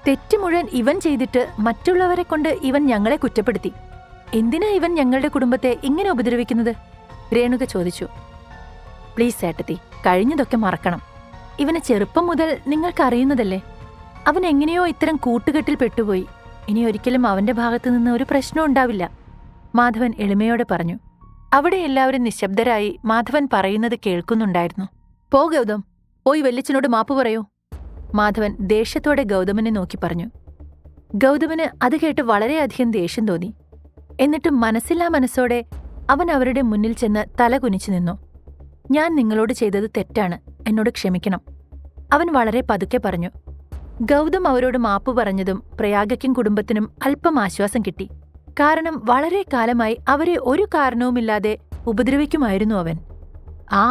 തെറ്റ് മുഴുവൻ ഇവൻ ചെയ്തിട്ട് മറ്റുള്ളവരെ കൊണ്ട് ഇവൻ ഞങ്ങളെ കുറ്റപ്പെടുത്തി. എന്തിനാ ഇവൻ ഞങ്ങളുടെ കുടുംബത്തെ ഇങ്ങനെ ഉപദ്രവിക്കുന്നത്? രേണുക ചോദിച്ചു. പ്ലീസ് ഏട്ടത്തി, കഴിഞ്ഞതൊക്കെ മറക്കണം. ഇവനെ ചെറുപ്പം മുതൽ നിങ്ങൾക്കറിയുന്നതല്ലേ. അവൻ എങ്ങനെയോ ഇത്തരം കൂട്ടുകെട്ടിൽ പെട്ടുപോയി. ഇനി ഒരിക്കലും അവന്റെ ഭാഗത്തുനിന്ന് ഒരു പ്രശ്നവും ഉണ്ടാവില്ല, മാധവൻ എളിമയോടെ പറഞ്ഞു. അവിടെ എല്ലാവരും നിശബ്ദരായി മാധവൻ പറയുന്നത് കേൾക്കുന്നുണ്ടായിരുന്നു. പോ ഗൗതം, പോയി വല്യച്ഛനോട് മാപ്പ് പറയൂ, മാധവൻ ദേഷ്യത്തോടെ ഗൗതമനെ നോക്കി പറഞ്ഞു. ഗൗതമന് അത് കേട്ട് വളരെയധികം ദേഷ്യം തോന്നി. എന്നിട്ടും മനസ്സില്ലാ മനസ്സോടെ അവൻ അവരുടെ മുന്നിൽ ചെന്ന് തല കുനിച്ചു നിന്നു. ഞാൻ നിങ്ങളോട് ചെയ്തത് തെറ്റാണ്, എന്നോട് ക്ഷമിക്കണം, അവൻ വളരെ പതുക്കെ പറഞ്ഞു. ഗൗതം അവരോട് മാപ്പു പറഞ്ഞതും പ്രയാഗയ്ക്കും കുടുംബത്തിനും അല്പം ആശ്വാസം കിട്ടി. കാരണം വളരെ കാലമായി അവരെ ഒരു കാരണവുമില്ലാതെ ഉപദ്രവിക്കുമായിരുന്നു അവൻ.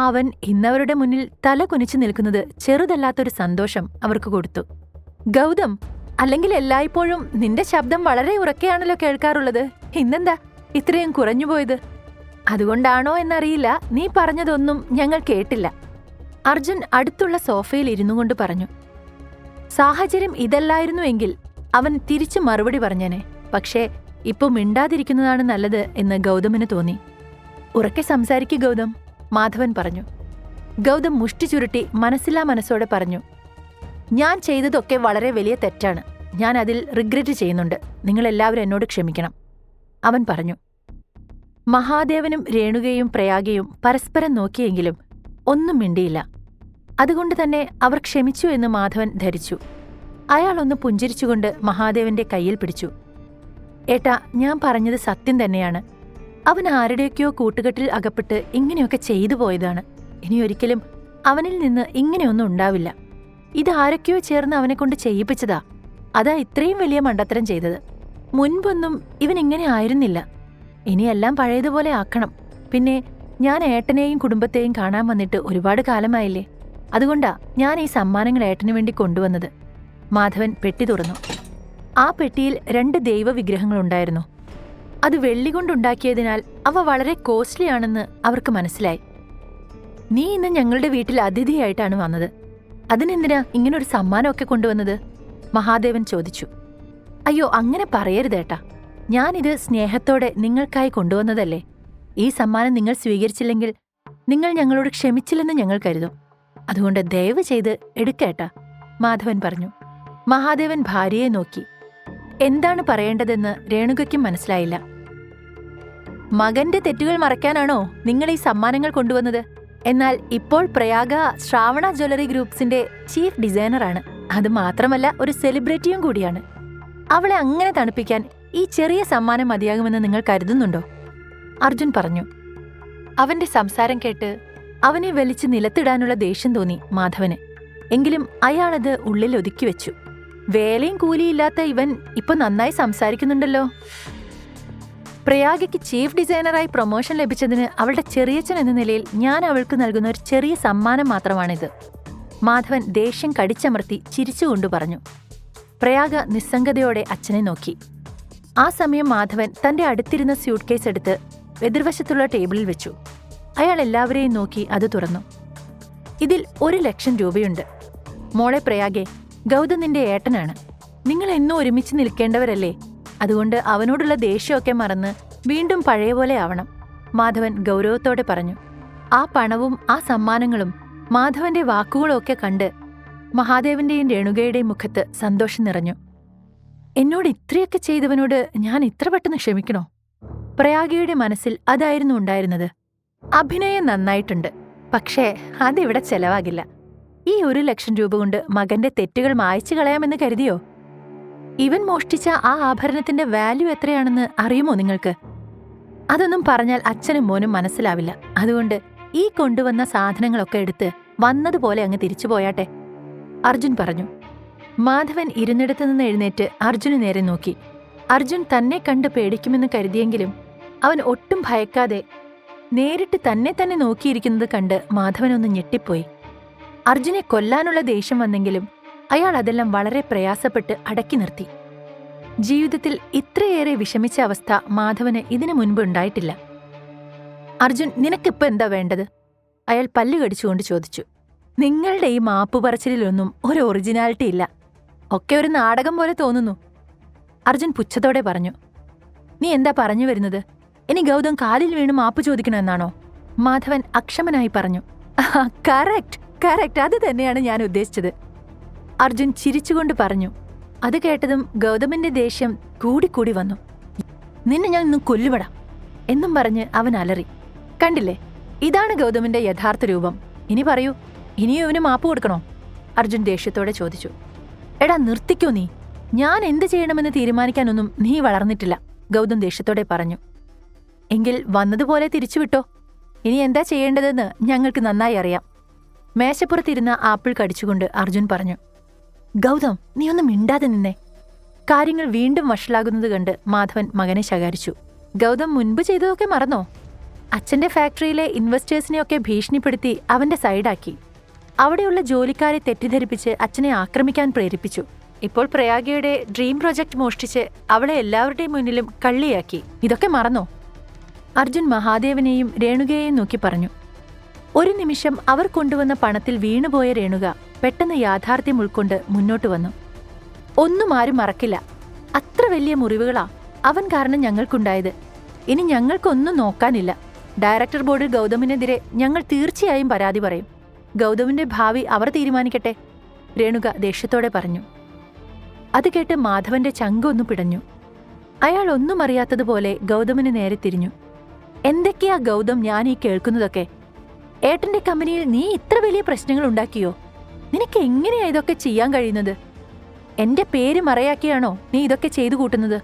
അവൻ ഇന്നവരുടെ മുന്നിൽ തല കുനിച്ചു നിൽക്കുന്നത് ചെറുതല്ലാത്തൊരു സന്തോഷം അവർക്ക് കൊടുത്തു. ഗൗതം, അല്ലെങ്കിൽ എല്ലായ്പ്പോഴും നിന്റെ ശബ്ദം വളരെ ഉറക്കെയാണല്ലോ കേൾക്കാറുള്ളത്. ഇന്നെന്താ ഇത്രയും കുറഞ്ഞുപോയത്? അതുകൊണ്ടാണോ എന്നറിയില്ല, നീ പറഞ്ഞതൊന്നും ഞങ്ങൾ കേട്ടില്ല, അർജുൻ അടുത്തുള്ള സോഫയിൽ ഇരുന്നു കൊണ്ട് പറഞ്ഞു. സാഹചര്യം ഇതല്ലായിരുന്നുവെങ്കിൽ അവൻ തിരിച്ചു മറുപടി പറഞ്ഞേനെ. പക്ഷേ ഇപ്പൊ മിണ്ടാതിരിക്കുന്നതാണ് നല്ലത് എന്ന് ഗൗതമന് തോന്നി. ഉറക്കെ സംസാരിക്കുക ഗൗതം, മാധവൻ പറഞ്ഞു. ഗൗതം മുഷ്ടി ചുരുട്ടി മനസ്സില്ലാ മനസ്സോടെ പറഞ്ഞു. ഞാൻ ചെയ്തതൊക്കെ വളരെ വലിയ തെറ്റാണ്. ഞാൻ അതിൽ റിഗ്രറ്റ് ചെയ്യുന്നുണ്ട്. നിങ്ങളെല്ലാവരും എന്നോട് ക്ഷമിക്കണം, അവൻ പറഞ്ഞു. മഹാദേവനും രേണുകയും പ്രയാഗയും പരസ്പരം നോക്കിയെങ്കിലും ഒന്നും മിണ്ടിയില്ല. അതുകൊണ്ട് തന്നെ അവർ ക്ഷമിച്ചു എന്ന് മാധവൻ ധരിച്ചു. അയാളൊന്ന് പുഞ്ചിരിച്ചുകൊണ്ട് മഹാദേവന്റെ കയ്യിൽ പിടിച്ചു. ഏട്ടാ, ഞാൻ പറഞ്ഞത് സത്യം തന്നെയാണ്. അവൻ ആരുടെയൊക്കെയോ കൂട്ടുകെട്ടിൽ അകപ്പെട്ട് ഇങ്ങനെയൊക്കെ ചെയ്തു പോയതാണ്. ഇനിയൊരിക്കലും അവനിൽ നിന്ന് ഇങ്ങനെയൊന്നും ഉണ്ടാവില്ല. ഇതാരൊക്കെയോ ചേർന്ന് അവനെക്കൊണ്ട് ചെയ്യിപ്പിച്ചതാ. അതാ ഇത്രയും വലിയ മണ്ടത്തരം ചെയ്തത്. മുൻപൊന്നും ഇവൻ ഇങ്ങനെ ആയിരുന്നില്ല. ഇനിയെല്ലാം പഴയതുപോലെ ആക്കണം. പിന്നെ ഞാൻ ഏട്ടനെയും കുടുംബത്തെയും കാണാൻ വന്നിട്ട് ഒരുപാട് കാലമായില്ലേ. അതുകൊണ്ടാ ഞാൻ ഈ സമ്മാനങ്ങൾ ഏട്ടനു വേണ്ടി കൊണ്ടുവന്നത്. മാധവൻ പെട്ടി തുറന്നു. ആ പെട്ടിയിൽ 2 ദൈവവിഗ്രഹങ്ങളുണ്ടായിരുന്നു. അത് വെള്ളികൊണ്ടുണ്ടാക്കിയതിനാൽ അവ വളരെ കോസ്റ്റ്ലി ആണെന്ന് അവർക്ക് മനസ്സിലായി. നീ ഇന്ന് ഞങ്ങളുടെ വീട്ടിൽ അതിഥിയായിട്ടാണ് വന്നത്. അതിനെന്തിനാ ഇങ്ങനൊരു സമ്മാനമൊക്കെ കൊണ്ടുവന്നത്? മഹാദേവൻ ചോദിച്ചു. അയ്യോ, അങ്ങനെ പറയരുതേട്ടാ. ഞാനിത് സ്നേഹത്തോടെ നിങ്ങൾക്കായി കൊണ്ടുവന്നതല്ലേ. ഈ സമ്മാനം നിങ്ങൾ സ്വീകരിച്ചില്ലെങ്കിൽ നിങ്ങൾ ഞങ്ങളോട് ക്ഷമിച്ചില്ലെന്ന് ഞങ്ങൾ കരുതും. അതുകൊണ്ട് ദയവ് ചെയ്ത് എടുക്കേട്ടാ, മാധവൻ പറഞ്ഞു. മഹാദേവൻ ഭാര്യയെ നോക്കി. എന്താണ് പറയേണ്ടതെന്ന് രേണുകയ്ക്കും മനസ്സിലായില്ല. മകന്റെ തെറ്റുകൾ മറയ്ക്കാനാണോ നിങ്ങൾ ഈ സമ്മാനങ്ങൾ കൊണ്ടുവന്നത്? എന്നാൽ ഇപ്പോൾ പ്രയാഗ ശ്രാവണ ജ്വല്ലറി ഗ്രൂപ്പ്സിന്റെ ചീഫ് ഡിസൈനറാണ്. അത് മാത്രമല്ല ഒരു സെലിബ്രിറ്റിയും കൂടിയാണ്. അവളെ അങ്ങനെ തണുപ്പിക്കാൻ ഈ ചെറിയ സമ്മാനം മതിയാകുമെന്ന് നിങ്ങൾ കരുതുന്നുണ്ടോ? അർജുൻ പറഞ്ഞു. അവന്റെ സംസാരം കേട്ട് അവനെ വലിച്ചു നിലത്തിടാനുള്ള ദേഷ്യം തോന്നി മാധവന്. എങ്കിലും അയാളത് ഉള്ളിൽ ഒതുക്കിവെച്ചു. വേലയും കൂലിയില്ലാത്ത ഇവൻ ഇപ്പൊ നന്നായി സംസാരിക്കുന്നുണ്ടല്ലോ. പ്രയാഗയ്ക്ക് ചീഫ് ഡിസൈനറായി പ്രൊമോഷൻ ലഭിച്ചതിന് അവളുടെ ചെറിയച്ഛൻ എന്ന നിലയിൽ ഞാൻ അവൾക്ക് നൽകുന്ന ഒരു ചെറിയ സമ്മാനം മാത്രമാണിത്, മാധവൻ ദേഷ്യം കടിച്ചമർത്തി ചിരിച്ചുകൊണ്ടു പറഞ്ഞു. പ്രയാഗ നിസ്സംഗതയോടെ അച്ഛനെ നോക്കി. ആ സമയം മാധവൻ തന്റെ അടുത്തിരുന്ന സ്യൂട്ട് കേസ് എടുത്ത് എതിർവശത്തുള്ള ടേബിളിൽ വെച്ചു. അയാൾ എല്ലാവരെയും നോക്കി അത് തുറന്നു. ഇതിൽ 1,00,000 രൂപയുണ്ട്. മോളെ പ്രയാഗെ, ഗൗതം നിന്റെ ഏട്ടനാണ്. നിങ്ങൾ എന്നും ഒരുമിച്ച് നിൽക്കേണ്ടവരല്ലേ. അതുകൊണ്ട് അവനോടുള്ള ദേഷ്യമൊക്കെ മറന്ന് വീണ്ടും പഴയ പോലെ ആവണം, മാധവൻ ഗൗരവത്തോടെ പറഞ്ഞു. ആ പണവും ആ സമ്മാനങ്ങളും മാധവന്റെ വാക്കുകളൊക്കെ കണ്ട് മഹാദേവന്റെയും രേണുകയുടെയും മുഖത്ത് സന്തോഷം നിറഞ്ഞു. എന്നോട് ഇത്രയൊക്കെ ചെയ്തവനോട് ഞാൻ ഇത്ര പെട്ടെന്ന് ക്ഷമിക്കണോ? പ്രയാഗയുടെ മനസ്സിൽ അതായിരുന്നു ഉണ്ടായിരുന്നത്. അഭിനയം നന്നായിട്ടുണ്ട്, പക്ഷേ അതിവിടെ ചെലവാകില്ല. ഈ 1,00,000 രൂപ കൊണ്ട് മകന്റെ തെറ്റുകൾ മായ്ച്ചു കളയാമെന്ന് കരുതിയോ? ഇവൻ മോഷ്ടിച്ച ആ ആഭരണത്തിന്റെ വാല്യൂ എത്രയാണെന്ന് അറിയുമോ നിങ്ങൾക്ക്? അതൊന്നും പറഞ്ഞാൽ അച്ഛനും മോനും മനസ്സിലാവില്ല. അതുകൊണ്ട് ഈ കൊണ്ടുവന്ന സാധനങ്ങളൊക്കെ എടുത്ത് വന്നതുപോലെ അങ്ങ് തിരിച്ചു പോയാട്ടെ, അർജുൻ പറഞ്ഞു. മാധവൻ ഇരുന്നിടത്തു നിന്ന് എഴുന്നേറ്റ് അർജുന് നേരെ നോക്കി. അർജുൻ തന്നെ കണ്ട് പേടിക്കുമെന്ന് കരുതിയെങ്കിലും അവൻ ഒട്ടും ഭയക്കാതെ നേരിട്ട് തന്നെ നോക്കിയിരിക്കുന്നത് കണ്ട് മാധവനൊന്ന് ഞെട്ടിപ്പോയി. അർജുനെ കൊല്ലാനുള്ള ദേഷ്യം വന്നെങ്കിലും അയാൾ അതെല്ലാം വളരെ പ്രയാസപ്പെട്ട് അടക്കി നിർത്തി. ജീവിതത്തിൽ ഇത്രയേറെ വിഷമിച്ച അവസ്ഥ മാധവന് ഇതിനു മുൻപ് ഉണ്ടായിട്ടില്ല. അർജുൻ, നിനക്കിപ്പോ എന്താ വേണ്ടത്? അയാൾ പല്ല് കടിച്ചുകൊണ്ട് ചോദിച്ചു. നിങ്ങളുടെ ഈ മാപ്പുപറച്ചിലൊന്നും ഒരു ഒറിജിനാലിറ്റി ഇല്ല. ഒക്കെ ഒരു നാടകം പോലെ തോന്നുന്നു. അർജുൻ പുച്ഛത്തോടെ പറഞ്ഞു. നീ എന്താ പറഞ്ഞു വരുന്നത്? ഇനി ഗൗതം കാലിൽ വീണ് മാപ്പ് ചോദിക്കണമെന്നാണോ? മാധവൻ അക്ഷമനായി പറഞ്ഞു. കറക്റ്റ് കറക്റ്റ്, അത് തന്നെയാണ് ഞാൻ ഉദ്ദേശിച്ചത്. അർജുൻ ചിരിച്ചുകൊണ്ട് പറഞ്ഞു. അത് കേട്ടതും ഗൗതമിന്റെ ദേഷ്യം കൂടിക്കൂടി വന്നു. നിന്നെ ഞാൻ ഇന്ന് കൊല്ലുപെടാം എന്നും പറഞ്ഞ് അവൻ അലറി. കണ്ടില്ലേ, ഇതാണ് ഗൗതമിന്റെ യഥാർത്ഥ രൂപം. ഇനി പറയൂ, ഇനിയും ഇവന് മാപ്പ് കൊടുക്കണോ? അർജുൻ ദേഷ്യത്തോടെ ചോദിച്ചു. എടാ നിർത്തിക്കോ നീ, ഞാൻ എന്ത് ചെയ്യണമെന്ന് തീരുമാനിക്കാനൊന്നും നീ വളർന്നിട്ടില്ല, ഗൗതം ദേഷ്യത്തോടെ പറഞ്ഞു. എങ്കിൽ വന്നതുപോലെ തിരിച്ചുവിട്ടോ. ഇനി എന്താ ചെയ്യേണ്ടതെന്ന് ഞങ്ങൾക്ക് നന്നായി അറിയാം. മേശപ്പുറത്തിരുന്ന ആപ്പിൾ കടിച്ചുകൊണ്ട് അർജുൻ പറഞ്ഞു. ഗൗതം, നീ ഒന്നും മിണ്ടാതെ നിന്നേ. കാര്യങ്ങൾ വീണ്ടും വഷളാകുന്നത് കണ്ട് മാധവൻ മകനെ ശകാരിച്ചു. ഗൗതം മുൻപ് ചെയ്തതൊക്കെ മറന്നോ? അച്ഛന്റെ ഫാക്ടറിയിലെ ഇൻവെസ്റ്റേഴ്സിനെയൊക്കെ ഭീഷണിപ്പെടുത്തി അവന്റെ സൈഡാക്കി. അവിടെയുള്ള ജോലിക്കാരെ തെറ്റിദ്ധരിപ്പിച്ച് അച്ഛനെ ആക്രമിക്കാൻ പ്രേരിപ്പിച്ചു. ഇപ്പോൾ പ്രയാഗയുടെ ഡ്രീം പ്രൊജക്ട് മോഷ്ടിച്ച് അവളെ എല്ലാവരുടെയും മുന്നിലും കള്ളിയാക്കി. ഇതൊക്കെ മറന്നോ? അർജുൻ മഹാദേവനെയും രേണുകയെയും നോക്കി പറഞ്ഞു. ഒരു നിമിഷം അവർ കൊണ്ടുവന്ന പണത്തിൽ വീണുപോയ രേണുക പെട്ടെന്ന് യാഥാർത്ഥ്യം ഉൾക്കൊണ്ട് മുന്നോട്ട് വന്നു. ഒന്നും ആരും മറക്കില്ല. അത്ര വലിയ മുറിവുകളാ അവൻ കാരണം ഞങ്ങൾക്കുണ്ടായത്. ഇനി ഞങ്ങൾക്കൊന്നും നോക്കാനില്ല. ഡയറക്ടർ ബോർഡിൽ ഗൗതമിനെതിരെ ഞങ്ങൾ തീർച്ചയായും പരാതി പറയും. ഗൗതമിന്റെ ഭാവി അവർ തീരുമാനിക്കട്ടെ, രേണുക ദേഷ്യത്തോടെ പറഞ്ഞു. അത് കേട്ട് മാധവന്റെ ചങ്കൊന്നു പിടഞ്ഞു. അയാൾ ഒന്നും അറിയാത്തതുപോലെ ഗൗതമിന് നേരെ തിരിഞ്ഞു. എന്തൊക്കെയാ ഗൗതം ഞാൻ ഈ കേൾക്കുന്നതൊക്കെ? ഏട്ടന്റെ കമ്പനിയിൽ നീ ഇത്ര വലിയ പ്രശ്നങ്ങൾ ഉണ്ടാക്കിയോ? നിനക്ക് എങ്ങനെയാ ഇതൊക്കെ ചെയ്യാൻ കഴിയുന്നത്? എന്റെ പേര് മറയാക്കിയാണോ നീ ഇതൊക്കെ ചെയ്തു കൂട്ടുന്നത്?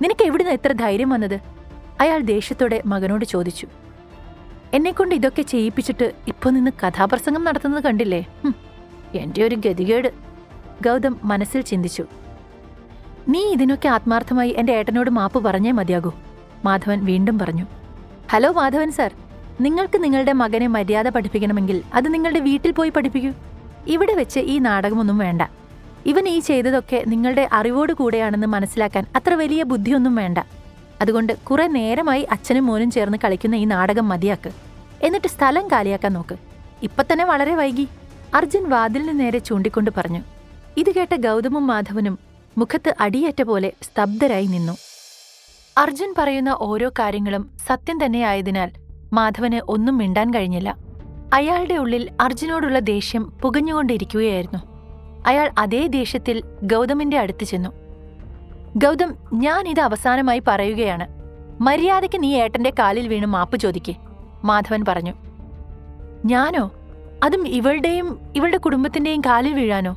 നിനക്ക് എവിടുന്ന് എത്ര ധൈര്യം വന്നത്? അയാൾ ദേഷ്യത്തോടെ മകനോട് ചോദിച്ചു. എന്നെക്കൊണ്ട് ഇതൊക്കെ ചെയ്യിപ്പിച്ചിട്ട് ഇപ്പൊ നിന്ന് കഥാപ്രസംഗം നടത്തുന്നത് കണ്ടില്ലേ? എന്റെ ഒരു ഗതികേട്, ഗൗതം മനസ്സിൽ ചിന്തിച്ചു. നീ ഇതിനൊക്കെ ആത്മാർത്ഥമായി എന്റെ ഏട്ടനോട് മാപ്പ് പറഞ്ഞേ മതിയാകൂ, മാധവൻ വീണ്ടും പറഞ്ഞു. ഹലോ മാധവൻ സാർ, നിങ്ങൾക്ക് നിങ്ങളുടെ മകനെ മര്യാദ പഠിപ്പിക്കണമെങ്കിൽ അത് നിങ്ങളുടെ വീട്ടിൽ പോയി പഠിപ്പിക്കൂ. ഇവിടെ വെച്ച് ഈ നാടകമൊന്നും വേണ്ട. ഇവൻ ഈ ചെയ്തതൊക്കെ നിങ്ങളുടെ അറിവോടുകൂടെയാണെന്ന് മനസ്സിലാക്കാൻ അത്ര വലിയ ബുദ്ധിയൊന്നും വേണ്ട. അതുകൊണ്ട് കുറെ നേരമായി അച്ഛനും മോനും ചേർന്ന് കളിക്കുന്ന ഈ നാടകം മതിയാക്ക്. എന്നിട്ട് സ്ഥലം കാലിയാക്കാൻ നോക്ക്. ഇപ്പൊ തന്നെ വളരെ വൈകി, അർജുൻ വാതിലിന് നേരെ ചൂണ്ടിക്കൊണ്ട് പറഞ്ഞു. ഇത് കേട്ട ഗൗതമും മാധവനും മുഖത്ത് അടിയേറ്റ പോലെ സ്തബ്ധരായി നിന്നു. അർജുൻ പറയുന്ന ഓരോ കാര്യങ്ങളും സത്യം തന്നെയായതിനാൽ മാധവന് ഒന്നും മിണ്ടാൻ കഴിഞ്ഞില്ല. അയാളുടെ ഉള്ളിൽ അർജുനോടുള്ള ദേഷ്യം പുകഞ്ഞുകൊണ്ടിരിക്കുകയായിരുന്നു. അയാൾ അതേ ദേഷ്യത്തിൽ ഗൗതമിന്റെ അടുത്ത് ചെന്നു. ഗൗതം, ഞാൻ ഇത് അവസാനമായി പറയുകയാണ്. മര്യാദയ്ക്ക് നീ ഏട്ടന്റെ കാലിൽ വീണ് മാപ്പ് ചോദിക്കേ, മാധവൻ പറഞ്ഞു. ഞാനോ? അതും ഇവളുടെ കുടുംബത്തിന്റെയും കാലിൽ വീഴാനോ?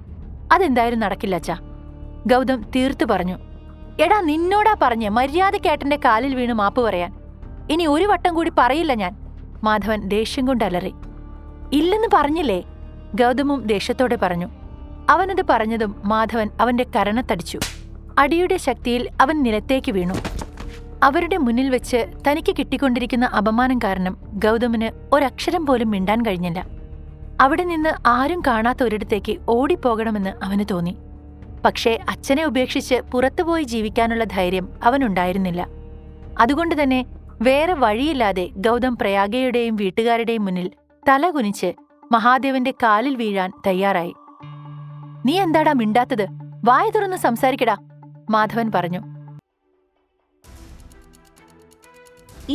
അതെന്തായാലും നടക്കില്ല അച്ഛാ, ഗൗതം തീർത്തു പറഞ്ഞു. എടാ, നിന്നോടാ പറഞ്ഞ് മര്യാദയ്ക്ക് ഏട്ടന്റെ കാലിൽ വീണ് മാപ്പ് പറയാൻ. ഇനി ഒരു വട്ടം കൂടി പറയില്ല ഞാൻ, മാധവൻ ദേഷ്യം കൊണ്ട് അലറി. ഇല്ലെന്ന് പറഞ്ഞില്ലേ, ഗൗതമും ദേഷ്യത്തോടെ പറഞ്ഞു. അവനത് പറഞ്ഞതും മാധവൻ അവന്റെ കരണത്തടിച്ചു. അടിയുടെ ശക്തിയിൽ അവൻ നിലത്തേക്ക് വീണു. അവരുടെ മുന്നിൽ വെച്ച് തനിക്ക് കിട്ടിക്കൊണ്ടിരിക്കുന്ന അപമാനം കാരണം ഗൗതമിന് ഒരക്ഷരം പോലും മിണ്ടാൻ കഴിഞ്ഞില്ല. അവിടെ നിന്ന് ആരും കാണാത്ത ഒരിടത്തേക്ക് ഓടിപ്പോകണമെന്ന് അവന് തോന്നി. പക്ഷേ അച്ഛനെ ഉപേക്ഷിച്ച് പുറത്തുപോയി ജീവിക്കാനുള്ള ധൈര്യം അവനുണ്ടായിരുന്നില്ല. അതുകൊണ്ട് തന്നെ വേറെ വഴിയില്ലാതെ ഗൗതം പ്രയാഗയുടെയും വീട്ടുകാരുടെയും മുന്നിൽ തല കുനിച്ച് മഹാദേവന്റെ കാലിൽ വീഴാൻ തയ്യാറായി. നീ എന്താടാ മിണ്ടാത്തത്? വായ തുറന്ന് സംസാരിക്കടാ, മാധവൻ പറഞ്ഞു.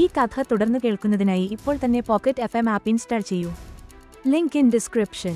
ഈ കഥ തുടർന്ന് കേൾക്കുന്നതിനായി ഇപ്പോൾ തന്നെ പോക്കറ്റ് FM ആപ്പ് ഇൻസ്റ്റാൾ ചെയ്യൂ. Link in description.